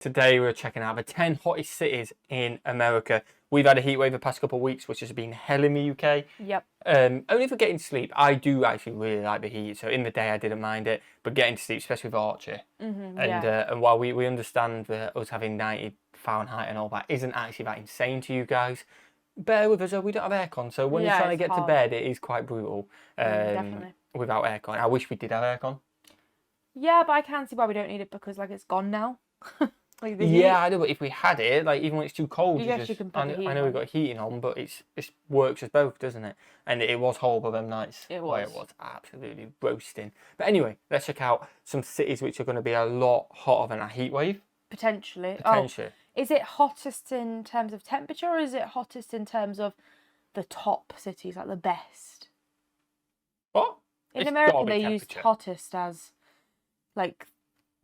Today we're checking out the 10 hottest cities in America. We've had a heat wave the past couple of weeks, which has been hell in the UK. Yep. Only for getting sleep. I do actually really like the heat, so in the day I didn't mind it. But getting to sleep, especially with Archie. And while we understand that us having 90 Fahrenheit and all that isn't actually that insane to you guys, bear with us, we don't have aircon. So when you're trying to get to bed, it is quite brutal. Definitely. Without aircon. I wish we did have aircon. Yeah, but I can't see why we don't need it because like it's gone now. Yeah, I know, but if we had it, like even when it's too cold, you can put the heat I know we've got heating on, but it works as both, doesn't it? And it was horrible them nights. It was. Where it was absolutely roasting. But anyway, let's check out some cities which are going to be a lot hotter than a heat wave. Potentially. Potentially. Oh, is it hottest in terms of temperature, or is it hottest in terms of the top cities, like the best? What? In America, they used hottest as like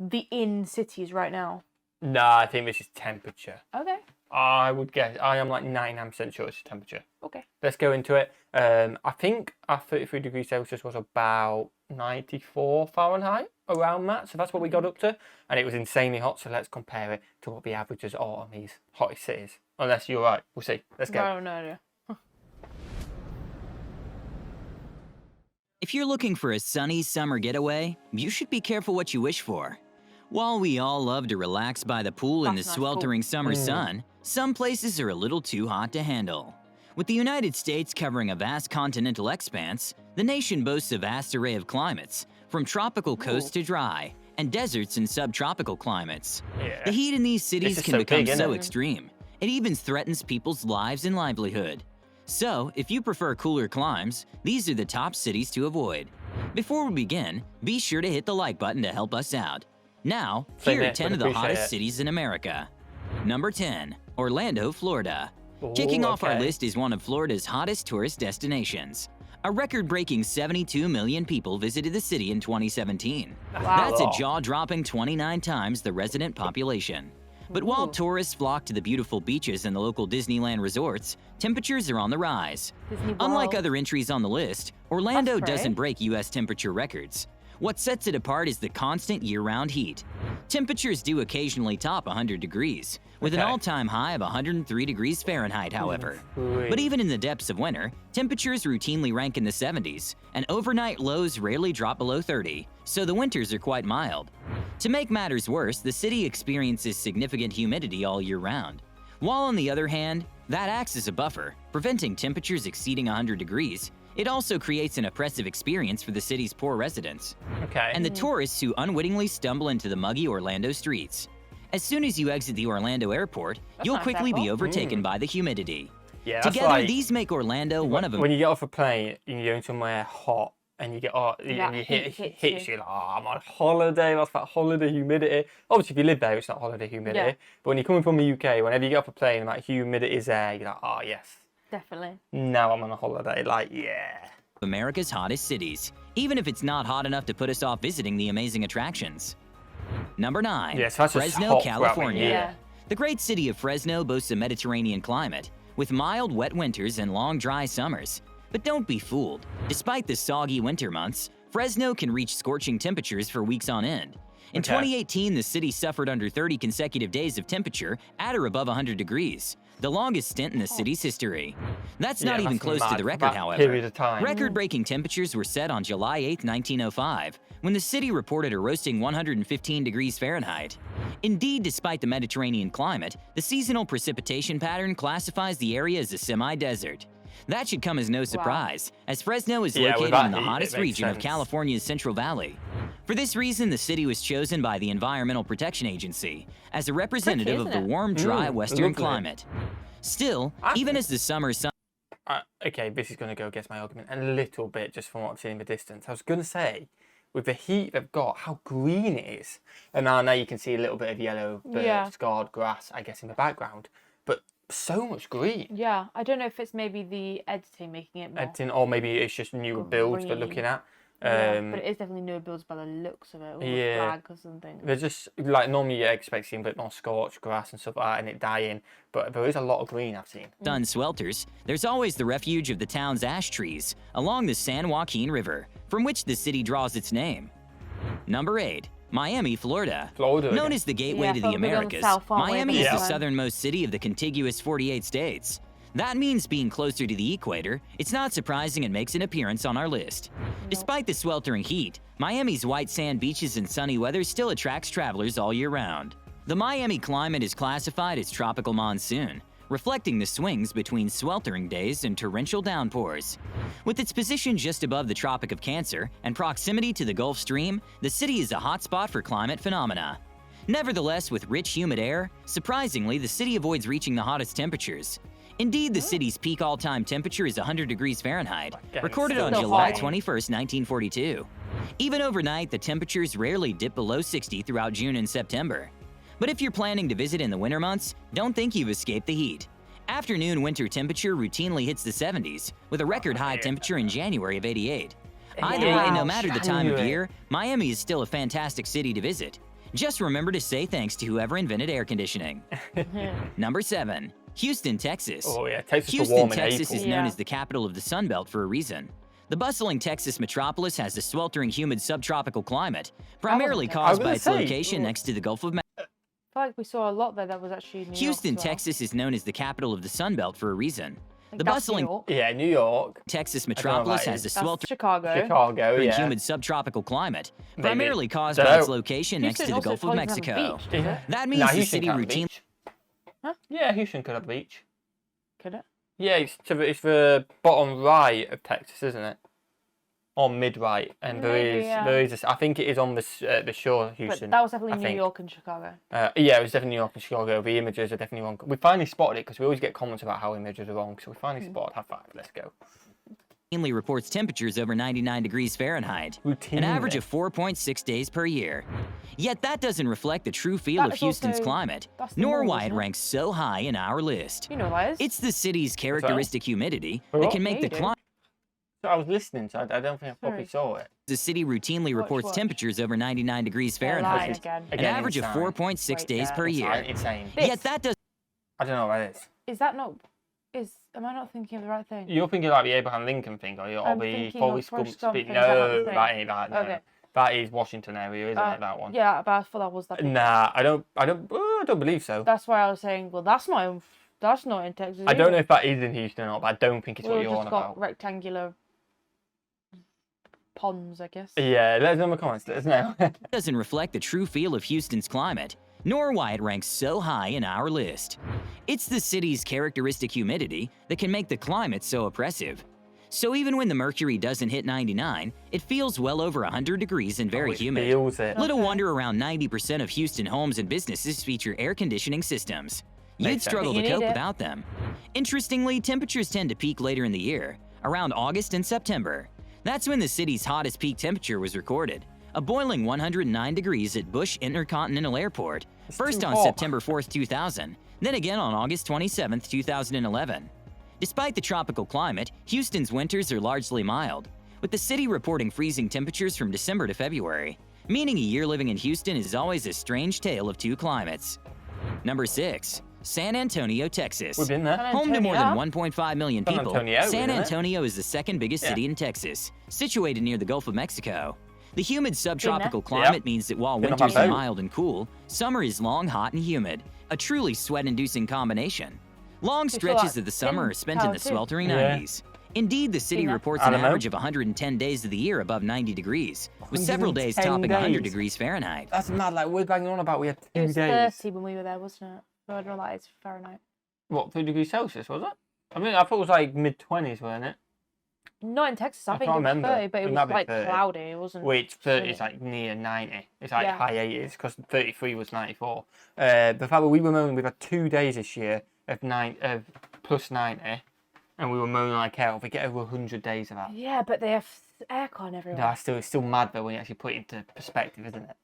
the in cities right now. No, I think this is temperature. Okay. I would guess. I am like 99% sure it's temperature. Okay. Let's go into it. I think our 33 degrees Celsius was about 94 Fahrenheit, around that. So that's what we got up to. And it was insanely hot. So let's compare it to what the averages are on these hottest cities. Unless you're right. We'll see. Let's go. No. If you're looking for a sunny summer getaway, you should be careful what you wish for. While we all love to relax by the pool in the sweltering summer sun, some places are a little too hot to handle. With the United States covering a vast continental expanse, the nation boasts a vast array of climates, from tropical coast to dry, and deserts and subtropical climates. The heat in these cities can become so extreme, it even threatens people's lives and livelihood. So, if you prefer cooler climes, these are the top cities to avoid. Before we begin, be sure to hit the like button to help us out. Now, here are 10 of the hottest cities in America. Number 10, Orlando, Florida. Kicking off our list is one of Florida's hottest tourist destinations. A record-breaking 72 million people visited the city in 2017. That's a jaw-dropping 29 times the resident population. But while tourists flock to the beautiful beaches and the local Disneyland resorts, temperatures are on the rise. Unlike other entries on the list, Orlando doesn't break U.S. temperature records. What sets it apart is the constant year-round heat. Temperatures do occasionally top 100 degrees, with an all-time high of 103 degrees Fahrenheit, however. But even in the depths of winter, temperatures routinely rank in the 70s, and overnight lows rarely drop below 30, so the winters are quite mild. To make matters worse, the city experiences significant humidity all year round. While on the other hand, that acts as a buffer, preventing temperatures exceeding 100 degrees, it also creates an oppressive experience for the city's poor residents. And the tourists who unwittingly stumble into the muggy Orlando streets. As soon as you exit the Orlando airport, you'll quickly be overtaken by the humidity. Together, these make Orlando one of them. When you get off a plane and you're going somewhere hot and you get and you hits you like, oh, I'm on holiday. That's that holiday humidity. Obviously, if you live there, it's not holiday humidity. But when you're coming from the UK, whenever you get off a plane and that humidity is there, you're like, oh yes. Definitely. Now I'm on a holiday, like, yeah. America's hottest cities, even if it's not hot enough to put us off visiting the amazing attractions. Number 9, Fresno, California. The great city of Fresno boasts a Mediterranean climate, with mild, wet winters and long, dry summers. But don't be fooled. Despite the soggy winter months, Fresno can reach scorching temperatures for weeks on end. In 2018, the city suffered under 30 consecutive days of temperature at or above 100 degrees, the longest stint in the city's history. That's not even close to the record, however. Record-breaking temperatures were set on July 8, 1905, when the city reported a roasting 115 degrees Fahrenheit. Indeed, despite the Mediterranean climate, the seasonal precipitation pattern classifies the area as a semi-desert. That should come as no surprise, as Fresno is located in the hottest region of California's Central Valley. For this reason, the city was chosen by the Environmental Protection Agency as a representative of the warm, dry western climate. Still, even as the summer sun... Okay, this is going to go against my argument a little bit, just from what I've seen in the distance. I was going to say, with the heat they've got, how green it is. And now you can see a little bit of yellow, scarred grass, I guess, in the background. But so much green. Yeah, I don't know if it's maybe the editing making it more. Editing, or maybe it's just newer builds we're looking at. Yeah, but it is definitely newer builds by the looks of it, or the flag or something. They're just, like, normally you expect seeing a bit more scorched grass and stuff like that, and it dying, but there is a lot of green I've seen. Sun swelters, there's always the refuge of the town's ash trees along the San Joaquin River, from which the city draws its name. Number 8, Miami, Florida. Florida Known again. as the gateway Yeah, to I thought the we were going Americas, south, aren't we, Miami is the this time? southernmost city of the contiguous 48 states. That means being closer to the equator, it's not surprising it makes an appearance on our list. Despite the sweltering heat, Miami's white sand beaches and sunny weather still attracts travelers all year round. The Miami climate is classified as tropical monsoon, reflecting the swings between sweltering days and torrential downpours. With its position just above the Tropic of Cancer and proximity to the Gulf Stream, the city is a hotspot for climate phenomena. Nevertheless, with rich, humid air, surprisingly, the city avoids reaching the hottest temperatures. Indeed, the city's peak all-time temperature is 100 degrees Fahrenheit, recorded on still July hot. 21st, 1942. Even overnight, the temperatures rarely dip below 60 throughout June and September. But if you're planning to visit in the winter months, don't think you've escaped the heat. Afternoon winter temperature routinely hits the 70s, with a record high temperature in January of 88. Either way, no matter the time of year, Miami is still a fantastic city to visit. Just remember to say thanks to whoever invented air conditioning. Number 7. Houston, Texas. Oh yeah, Texas is Houston, warm in Texas April. is known Yeah. as the capital of the Sun Belt for a reason. The bustling Texas metropolis has a sweltering humid subtropical climate, primarily Texas. I was caused by gonna its say, location next to the Gulf of Mexico. I feel like we saw a lot there that was actually New York Houston, as well. Texas is known as the capital of the Sun Belt for a reason. I think The that's bustling New York. Yeah, New York, Texas know what metropolis that has is. a That's sweltering Chicago. Chicago, yeah. humid subtropical climate, Maybe. primarily caused Dunno. by its location next to Houston the also Gulf of probably doesn't have a Mexico. beach, does it? That means Nah, the Houston city can't have a routine. beach. Huh? Yeah, Houston could have a beach. Could it? Yeah, it's the bottom right of Texas, isn't it? Or mid right, and Maybe, yeah. there is I think it is on the shore of But Houston. that was definitely I New think. York and Chicago. Yeah, it was definitely New York and Chicago. The images are definitely wrong. We finally spotted it because we always get comments about how images are wrong. So we finally spotted. High five. Let's go. routinely reports temperatures over 99 degrees Fahrenheit, an average Routinely. of 4.6 days per year. Yet that doesn't reflect the true feel That of is Houston's also- climate, that's the nor mall, why it isn't it? ranks so high in our list. You know what that is? It's the city's characteristic humidity What? that can make Yeah, the you do. climate. So I was listening, so I don't think I probably saw it. The city routinely reports watch. temperatures over 99 degrees They're lying Fahrenheit, again. an Again, average of insane. 4.6 Wait, days there. per year. Insane. This- Yet that does I don't know what that is. Is that not? Am I not thinking of the right thing? You're thinking like the Abraham Lincoln thing, or I'm the thinking Forrest of Gump Forrest Gump speech? thing, is that not the No, thing? that ain't that. No. Okay. That is Washington area, isn't it? That one. Yeah, but I thought that was that. Nah, I don't believe so. That's why I was saying. Well, that's not in Texas. I don't know either. if that is in Houston or not, but I don't think it's We've what you're just on got about. rectangular ponds, I guess. Yeah, let us know in the comments. Let us know. doesn't reflect the true feel of Houston's climate, nor why it ranks so high in our list. It's the city's characteristic humidity that can make the climate so oppressive. So even when the mercury doesn't hit 99, it feels well over 100 degrees and very It humid. feels it. Little wonder around 90% of Houston homes and businesses feature air conditioning systems. You'd Makes sense. struggle to You need cope it. without them. Interestingly, temperatures tend to peak later in the year, around August and September. That's when the city's hottest peak temperature was recorded, a boiling 109 degrees at Bush Intercontinental Airport, first too on hot. September 4th, 2000, then again on August 27th, 2011. Despite the tropical climate, Houston's winters are largely mild, with the city reporting freezing temperatures from December to February, meaning a year living in Houston is always a strange tale of two climates. Number 6. San Antonio, Texas. We've been there. San Home to more than Antonio? 1.5 million San people, Antonio, San isn't it? Antonio is the second biggest Yeah. city in Texas, situated near the Gulf of Mexico. The humid subtropical climate means that while Been on winters my are boat. mild and cool, summer is long, hot, and humid, a truly sweat-inducing combination. Long saw stretches that of the summer in are spent in the Tower too. sweltering Yeah. 90s. Indeed, the city Seen that. reports I an don't know. average of 110 days of the year above 90 degrees, with several days 110 topping 100 days. degrees Fahrenheit. That's mad. Like we're banging on about we had It 2 was days. 30 when we were there, wasn't it? So I don't know that is Fahrenheit. What, 3 degrees Celsius, was it? I mean, I thought it was like mid-20s, weren't it? Not in Texas. I I think can't it was remember. 30, but it It was might be like 30. cloudy. It wasn't. Which 30 is sunny. like near 90. It's like Yeah. high 80s because 33 was 94. The fact that we were moaning, we've had 2 days this year of plus 90, and we were moaning like hell. If we get over 100 days of that. Yeah, but they have aircon everywhere. It's still mad though when you actually put it into perspective, isn't it?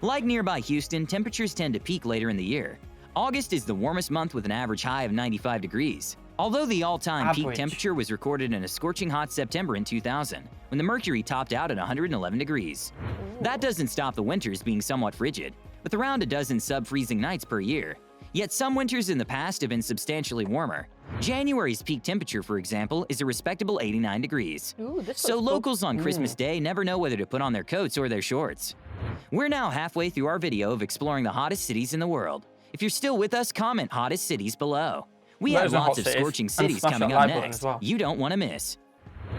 Like nearby Houston, temperatures tend to peak later in the year. August is the warmest month with an average high of 95 degrees. Although the all-time peak Average. temperature was recorded in a scorching hot September in 2000, when the mercury topped out at 111 degrees. That doesn't stop the winters being somewhat frigid, with around a dozen sub-freezing nights per year. Yet some winters in the past have been substantially warmer. January's peak temperature, for example, is a respectable 89 degrees. Ooh, this So looks cool. locals on Christmas Day never know whether to put on their coats or their shorts. We're now halfway through our video of exploring the hottest cities in the world. If you're still with us, comment hottest cities below. We have lots of scorching cities coming up next you don't want to miss.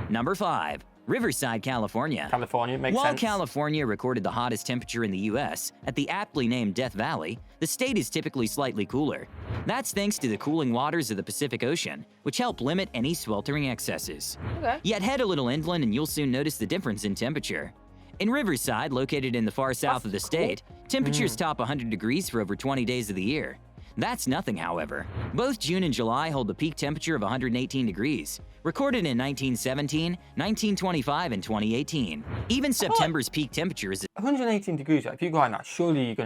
Number 5. Riverside, California. California, makes While sense. California recorded the hottest temperature in the U.S. at the aptly named Death Valley, the state is typically slightly cooler. That's thanks to the cooling waters of the Pacific Ocean, which help limit any sweltering excesses. Okay. Yet head a little inland and you'll soon notice the difference in temperature. In Riverside, located in the far south of the state, temperatures top 100 degrees for over 20 days of the year. That's nothing, however. Both June and July hold the peak temperature of 118 degrees, recorded in 1917, 1925, and 2018. Even September's peak temperature is 118 degrees. If you go out now, surely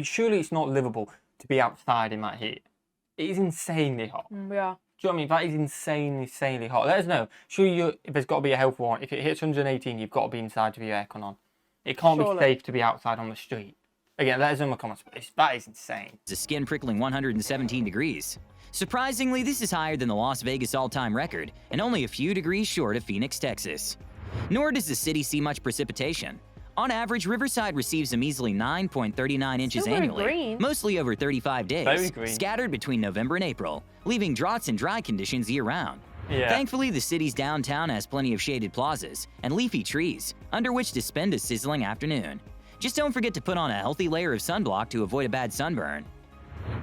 surely it's not livable to be outside in that heat. It is insanely hot. Yeah. Do you know what I mean? That is insanely hot. Let us know. Surely there's got to be a health warrant. If it hits 118, you've got to be inside with your aircon on. It can't be safe to be outside on the street. Again, let us know in the comments. That is insane. a skin-prickling 117 degrees. Surprisingly, this is higher than the Las Vegas all-time record and only a few degrees short of Phoenix, Texas. Nor does the city see much precipitation. On average, Riverside receives a measly 9.39 inches Still very annually, green. mostly over 35 days, Very green. scattered between November and April, leaving droughts and dry conditions year-round. Yeah. Thankfully, the city's downtown has plenty of shaded plazas and leafy trees, under which to spend a sizzling afternoon. Just don't forget to put on a healthy layer of sunblock to avoid a bad sunburn.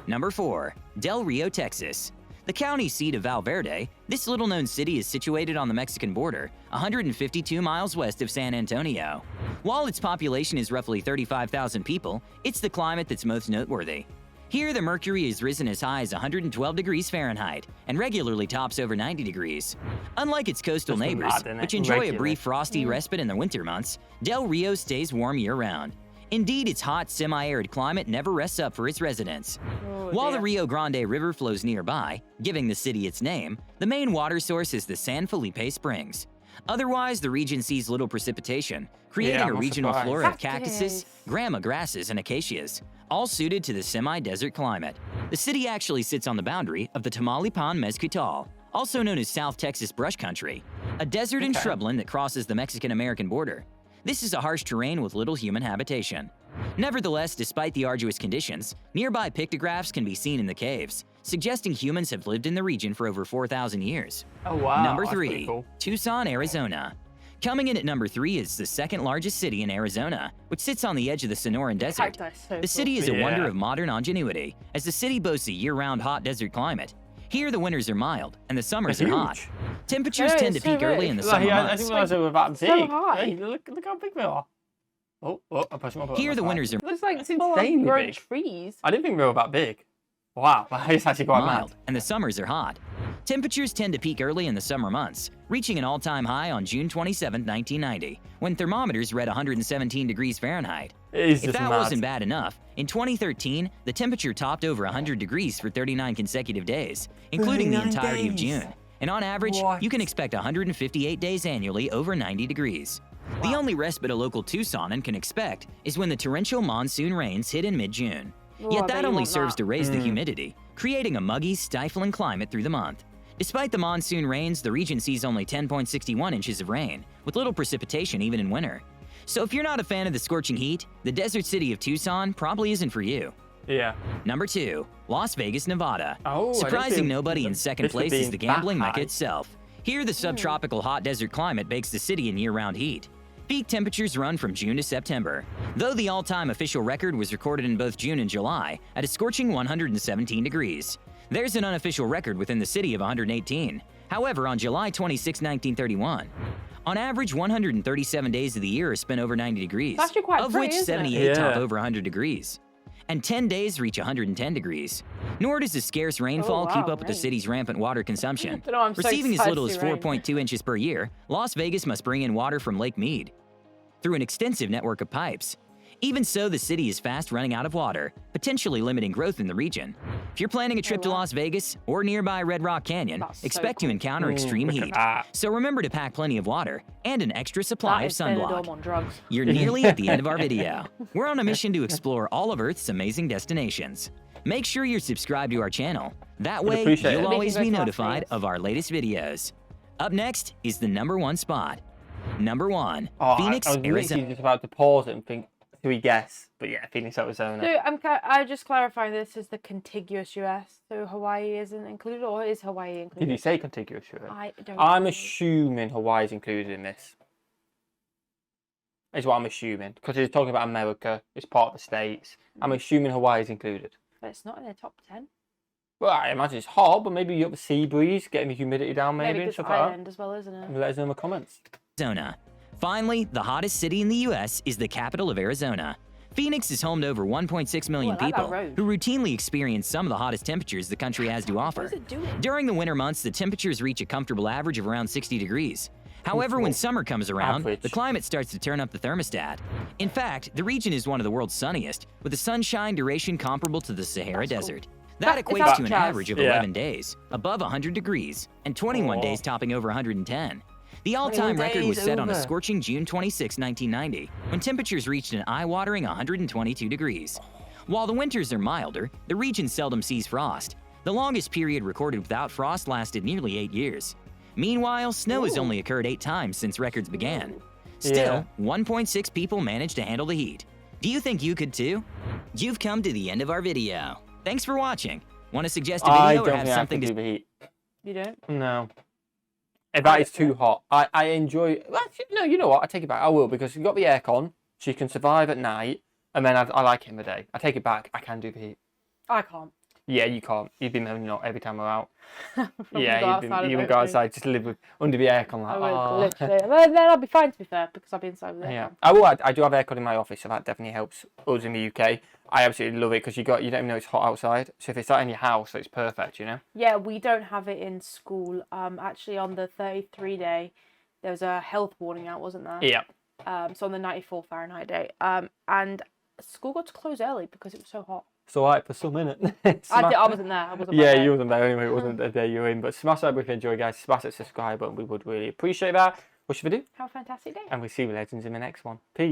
Number 4. Del Rio, Texas. The county seat of Valverde, this little-known city is situated on the Mexican border, 152 miles west of San Antonio. While its population is roughly 35,000 people, it's the climate that's most noteworthy. Here, the mercury has risen as high as 112 degrees Fahrenheit and regularly tops over 90 degrees. Unlike its coastal That's neighbors, mad, isn't it? which enjoy a Regularly. brief frosty respite in the winter months, Del Rio stays warm year-round. Indeed, its hot, semi-arid climate never rests up for its residents. While the Rio Grande River flows nearby, giving the city its name, the main water source is the San Felipe Springs. Otherwise, the region sees little precipitation, creating Yeah, a I'm not regional surprised. flora of Cactus. cactuses, grama grasses, and acacias, all suited to the semi-desert climate. The city actually sits on the boundary of the Tamaulipan Mezquital, also known as South Texas brush country, a desert and shrubland that crosses the Mexican-American border. This is a harsh terrain with little human habitation. Nevertheless, despite the arduous conditions, nearby pictographs can be seen in the caves, suggesting humans have lived in the region for over 4,000 years. Oh wow. Number that's 3. pretty cool. Tucson, Arizona. Coming in at number 3 is the second largest city in Arizona, which sits on the edge of the Sonoran Desert. The city is a wonder Yeah. of modern ingenuity, as the city boasts a year-round hot desert climate. Here, the winters are mild, and the summers are hot. Huge. Temperatures Yeah, tend to it's so peak early big. in the Like, summer I months. didn't realize they were that so big. high. Hey, look how big they are. Oh, I pushed my button. Here, the winters are Looks like That's full insanely on grown big. trees. I didn't think they were that big. Wow, it's actually quite mild, mad. and the summers are hot. Temperatures tend to peak early in the summer months, reaching an all-time high on June 27, 1990, when thermometers read 117 degrees Fahrenheit. It is If just that mad. wasn't bad enough, in 2013, the temperature topped over 100 degrees for 39 consecutive days, including the 39 entirety of days. June. And on average, What? you can expect 158 days annually over 90 degrees. The only respite a local Tucsonan can expect is when the torrential monsoon rains hit in mid-June. Oh, I Yet bet that you only want serves that. to raise the humidity, creating a muggy, stifling climate through the month. Despite the monsoon rains, the region sees only 10.61 inches of rain, with little precipitation even in winter. So if you're not a fan of the scorching heat, the desert city of Tucson probably isn't for you. Yeah. Number 2. Las Vegas, Nevada. Oh, I didn't Surprising think nobody in second this would place be is the that gambling mecca high. itself. Here, the subtropical hot desert climate bakes the city in year-round heat. Peak temperatures run from June to September, though the all-time official record was recorded in both June and July at a scorching 117 degrees. There's an unofficial record within the city of 118. However, on July 26, 1931, on average, 137 days of the year are spent over 90 degrees, It's actually quite of pretty, which isn't it? 78 top Yeah. over 100 degrees. And 10 days reach 110 degrees. Nor does the scarce rainfall keep wow, up with the rain. city's rampant water consumption. Don't know, I'm so Receiving as excited little to as see rain. 4.2 inches per year, Las Vegas must bring in water from Lake Mead through an extensive network of pipes. Even so, the city is fast running out of water, potentially limiting growth in the region. If you're planning a trip to Las Vegas or nearby Red Rock Canyon, That's so expect to cool. encounter extreme look at heat. that. So remember to pack plenty of water and an extra supply That of is Benidorm sunblock. on drugs. You're nearly at the end of our video. We're on a mission to explore all of Earth's amazing destinations. Make sure you're subscribed to our channel. That way, appreciate it. you'll Make always you go be to Las notified Vegas. of our latest videos. Up next is the number 1 spot. Number 1, Oh, Phoenix, I was Arizona. literally just about to pause it and think, do we guess? But yeah, Phoenix, Arizona. So I just clarifying this is the contiguous US. So Hawaii isn't included, or is Hawaii included? Did you say contiguous US? I'm assuming Hawaii's included in this. Is what I'm assuming. Because it's talking about America. It's part of the States. I'm assuming Hawaii's included. But it's not in the top 10. Well, I imagine it's hot, but maybe you have a sea breeze, getting the humidity down, maybe and it's stuff like island as well, isn't it? Let us know in the comments. Arizona. Finally, the hottest city in the U.S. is the capital of Arizona. Phoenix is home to over 1.6 million people who routinely experience some of the hottest temperatures the country has to offer. What is it doing? During the winter months, the temperatures reach a comfortable average of around 60 degrees. However, when summer comes around, the climate starts to turn up the thermostat. In fact, the region is one of the world's sunniest, with a sunshine duration comparable to the Sahara Desert. That equates to an average of 11 days, above 100 degrees, and 21 days topping over 110. The all-time record was set on a scorching June 26, 1990, when temperatures reached an eye-watering 122 degrees. While the winters are milder, the region seldom sees frost. The longest period recorded without frost lasted nearly 8 years. Meanwhile, snow has only occurred 8 times since records began. Still, 1.6 people managed to handle the heat. Do you think you could too? You've come to the end of our video. Thanks for watching. Want to suggest a video or have something to... do the heat. You don't? No. If that is too hot, I enjoy... Well, no, you know what? I take it back. I will, because you've got the aircon, so you can survive at night, and then I like it in the day. I take it back. I can do the heat. I can't. Yeah, you can't. You've been moaning not every time we're out. Yeah, you would go outside just to live under the aircon. Like, I would, literally. Well, then I'll be fine, to be fair, because I'll be inside with aircon. Yeah. I do have aircon in my office, so that definitely helps us in the UK. I absolutely love it because you don't even know it's hot outside. So if it's out in your house, it's perfect, you know? Yeah, we don't have it in school. Actually, on the 33 day, there was a health warning out, wasn't there? Yeah. So on the 94 Fahrenheit day. And school got to close early because it was so hot. It's alright for some minute. I wasn't there. I wasn't you wasn't there anyway. It wasn't the day you were in. But smash that if you enjoy, guys. Smash that subscribe button. We would really appreciate that. What should we do? Have a fantastic day. And we'll see you legends in the next one. Peace.